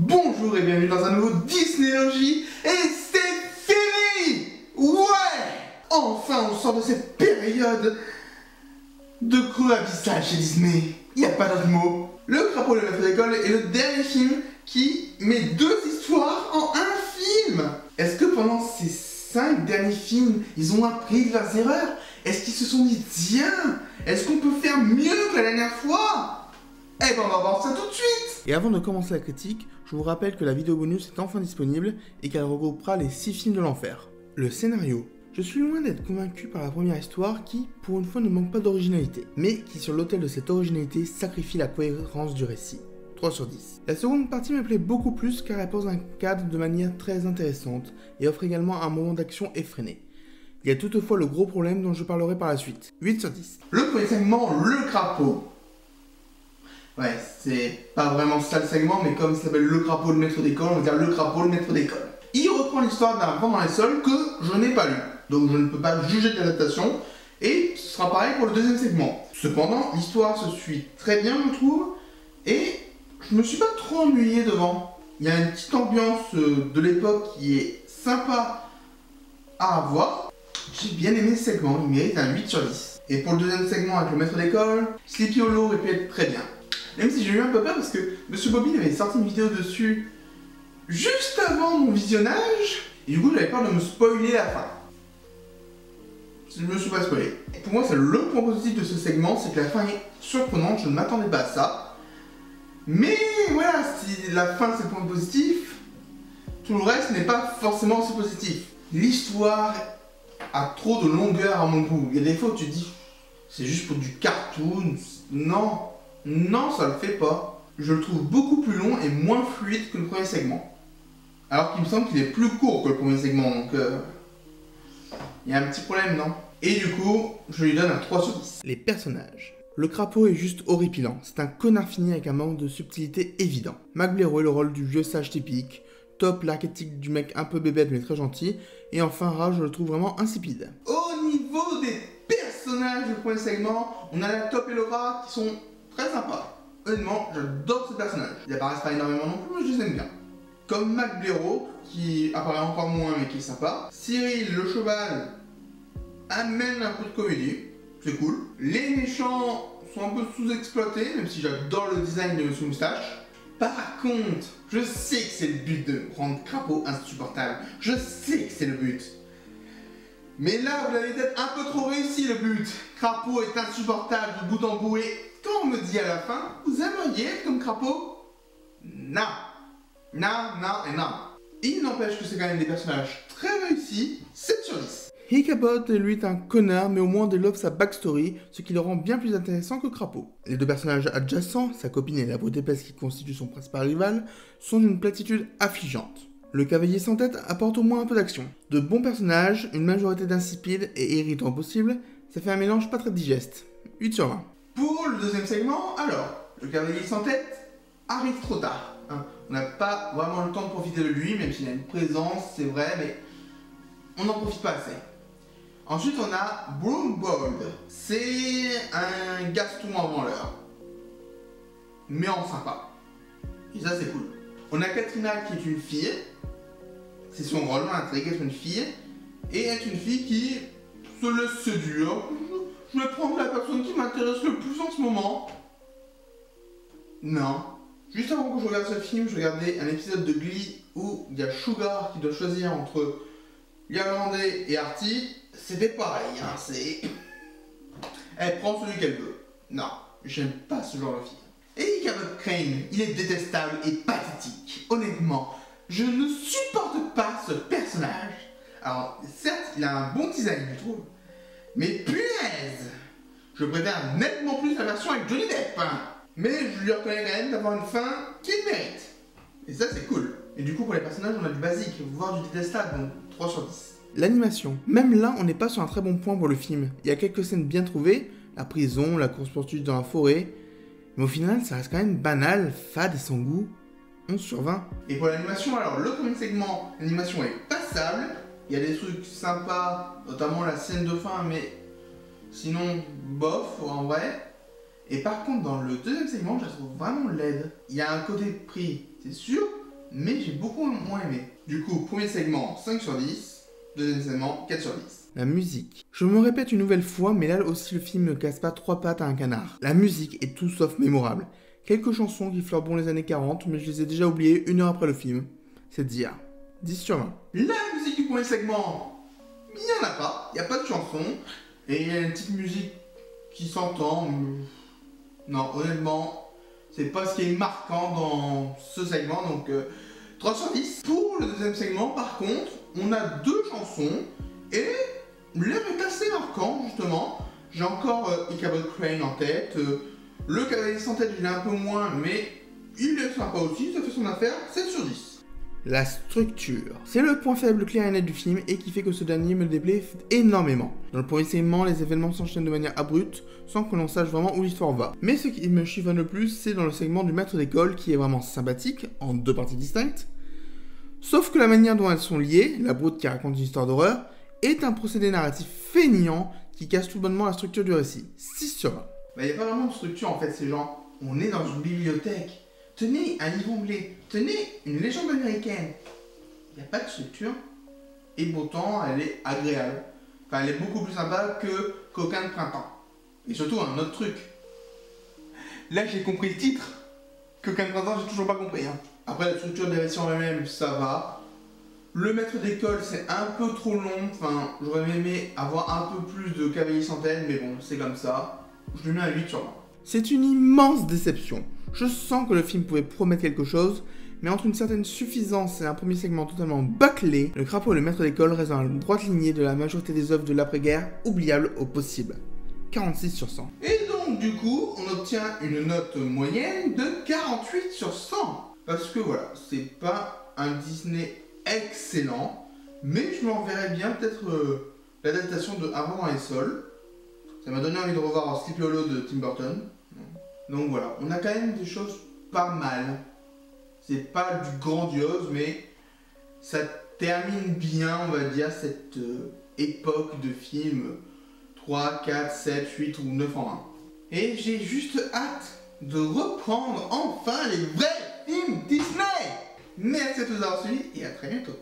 Bonjour et bienvenue dans un nouveau Disneylogie et c'est fini. Ouais. Enfin on sort de cette période de creux abyssal chez Disney. Il n'y a pas d'autre mot. Le crapaud de maître d'école est le dernier film qui met deux histoires en un film. Est-ce que pendant ces 5 derniers films, ils ont appris de leurs erreurs? Est-ce qu'ils se sont dit, tiens, est-ce qu'on peut faire mieux que la dernière fois? Eh ben on va voir ça tout de suite. Et avant de commencer la critique, je vous rappelle que la vidéo bonus est enfin disponible et qu'elle regroupera les 6 films de l'enfer. Le scénario. Je suis loin d'être convaincu par la première histoire qui, pour une fois, ne manque pas d'originalité, mais qui, sur l'autel de cette originalité, sacrifie la cohérence du récit. 3 sur 10. La seconde partie me plaît beaucoup plus car elle pose un cadre de manière très intéressante et offre également un moment d'action effréné. Il y a toutefois le gros problème dont je parlerai par la suite. 8 sur 10. Le premier segment, le crapaud. Ouais, c'est pas vraiment ça le segment, mais comme il s'appelle le crapaud le maître d'école, on va dire le crapaud le maître d'école. Il reprend l'histoire d'un vent dans les sols que je n'ai pas lu, donc je ne peux pas juger de l'adaptation, et ce sera pareil pour le deuxième segment. Cependant, l'histoire se suit très bien, je trouve, et je me suis pas trop ennuyé devant. Il y a une petite ambiance de l'époque qui est sympa à avoir. J'ai bien aimé ce segment, il mérite un 8 sur 10. Et pour le deuxième segment avec le maître d'école, Sleepy Hollow aurait pu être très bien. Même si j'ai eu un peu peur parce que Monsieur Bobby avait sorti une vidéo dessus juste avant mon visionnage, et du coup j'avais peur de me spoiler la fin. Je me suis pas spoilé. Et pour moi c'est le point positif de ce segment, c'est que la fin est surprenante, je ne m'attendais pas à ça. Mais voilà, si la fin c'est le point positif, tout le reste n'est pas forcément aussi positif. L'histoire a trop de longueur à mon goût. Il y a des fois où tu te dis, c'est juste pour du cartoon. Non, ça le fait pas. Je le trouve beaucoup plus long et moins fluide que le premier segment. Alors qu'il me semble qu'il est plus court que le premier segment, donc il y a un petit problème, non? Et du coup, je lui donne un 3 sur 10. Les personnages. Le crapaud est juste horripilant, c'est un connard fini avec un manque de subtilité évident. Mac Blairo est le rôle du vieux sage typique, Top l'archétype du mec un peu bébête mais très gentil, et enfin Raj je le trouve vraiment insipide. Au niveau des personnages du premier segment, on a la Top et Laura qui sont très sympas. Honnêtement, j'adore ces personnages. Ils apparaissent pas énormément non plus, mais je les aime bien. Comme Mac Blairo, qui apparaît encore moins mais qui est sympa. Cyril, le cheval, amène un peu de comédie, c'est cool. Les méchants sont un peu sous-exploités, même si j'adore le design de Monsieur Moustache. Par contre, je sais que c'est le but de rendre Crapaud insupportable. Je sais que c'est le but. Mais là, vous l'avez peut-être un peu trop réussi le but. Crapaud est insupportable de bout en bout et quand on me dit à la fin, vous aimeriez être comme Crapaud? Non. Non et non. Il n'empêche que c'est quand même des personnages très réussis, 7 sur 10. Ichabod est lui un connard mais au moins développe sa backstory, ce qui le rend bien plus intéressant que Crapaud. Les deux personnages adjacents, sa copine et la brute épaisse qui constitue son principal rival, sont d'une platitude affligeante. Le cavalier sans tête apporte au moins un peu d'action. De bons personnages, une majorité d'insipides et irritants possibles, ça fait un mélange pas très digeste. 8 sur 20. Pour le deuxième segment, alors, le cavalier sans tête arrive trop tard. Hein. On n'a pas vraiment le temps de profiter de lui, même s'il a une présence, c'est vrai, mais on n'en profite pas assez. Ensuite, on a Broombold. C'est un Gaston avant l'heure. Mais en sympa. Et ça, c'est cool. On a Katrina qui est une fille. C'est son rôle dans l'intrigue, être une fille. Et être une fille qui se laisse séduire. Je vais prendre la personne qui m'intéresse le plus en ce moment. Non. Juste avant que je regarde ce film, je regardais un épisode de Glee où il y a Sugar qui doit choisir entre l'Irlandais et Artie. C'était pareil, hein, c'est... Elle prend celui qu'elle veut. Non, j'aime pas ce genre de fille. Et Ichabod Crane, il est détestable et pathétique. Honnêtement, je ne supporte pas ce personnage. Alors, certes, il a un bon design, je trouve. Mais punaise, je préfère nettement plus la version avec Johnny Depp. Hein. Mais je lui reconnais quand même d'avoir une fin qu'il mérite. Et ça, c'est cool. Et du coup, pour les personnages, on a du basique, voire du détestable, donc 3 sur 10. L'animation. Même là, on n'est pas sur un très bon point pour le film. Il y a quelques scènes bien trouvées, la prison, la course-poursuite dans la forêt, mais au final, ça reste quand même banal, fade et sans goût. 11 sur 20. Et pour l'animation, alors le premier segment, l'animation est passable. Il y a des trucs sympas, notamment la scène de fin, mais sinon, bof, en vrai. Et par contre, dans le deuxième segment, je la trouve vraiment laide. Il y a un côté pris, c'est sûr, mais j'ai beaucoup moins aimé. Du coup, premier segment 5 sur 10, deuxième segment 4 sur 10. La musique. Je me répète une nouvelle fois, mais là aussi le film ne casse pas trois pattes à un canard. La musique est tout sauf mémorable. Quelques chansons qui fleurent bon les années 40, mais je les ai déjà oubliées une heure après le film. C'est dire. 10 sur 20. La musique du premier segment, il n'y en a pas, il n'y a pas de chanson, et il y a une petite musique qui s'entend. Non, honnêtement, c'est pas ce qui est marquant dans ce segment, donc 3 sur 10. Pour le deuxième segment, par contre, on a deux chansons, et l'air est assez marquant, justement. J'ai encore Ichabod Crane en tête, le cavalier sans tête, je l'ai un peu moins, mais il est sympa aussi, ça fait son affaire, 7 sur 10. La structure. C'est le point faible clair et net du film et qui fait que ce dernier me déplaît énormément. Dans le premier segment, les événements s'enchaînent de manière abrupte, sans que l'on sache vraiment où l'histoire va. Mais ce qui me chiffonne le plus, c'est dans le segment du maître d'école qui est vraiment sympathique, en deux parties distinctes. Sauf que la manière dont elles sont liées, la brute qui raconte une histoire d'horreur, est un procédé narratif feignant qui casse tout bonnement la structure du récit. 6 sur 20. Il n'y a pas vraiment de structure en fait, c'est genre, on est dans une bibliothèque. Tenez un livre anglais, tenez une légende américaine. Il n'y a pas de structure. Et pourtant, elle est agréable. Enfin, elle est beaucoup plus sympa que Coquin de printemps. Et surtout, un autre truc. Là, j'ai compris le titre. Coquin de printemps, j'ai toujours pas compris. Hein. Après, la structure des récits en elle-même, ça va. Le maître d'école, c'est un peu trop long. Enfin, j'aurais aimé avoir un peu plus de cavaliers sans tête, mais bon, c'est comme ça. Je lui mets un 8 sur 20. C'est une immense déception. Je sens que le film pouvait promettre quelque chose, mais entre une certaine suffisance et un premier segment totalement bâclé, Le Crapaud et le Maître d'école restent dans la droite lignée de la majorité des œuvres de l'après-guerre, oubliables au possible. 46 sur 100. Et donc, du coup, on obtient une note moyenne de 48 sur 100. Parce que voilà, c'est pas un Disney excellent, mais je me reverrais bien peut-être l'adaptation de Avant dans les sols. Ça m'a donné envie de revoir Sleepy Hollow de Tim Burton. Donc voilà, on a quand même des choses pas mal. C'est pas du grandiose, mais ça termine bien, on va dire, cette époque de films 3, 4, 7, 8 ou 9 en 1. Et j'ai juste hâte de reprendre enfin les vrais films Disney. Merci à tous d'avoir suivi et à très bientôt.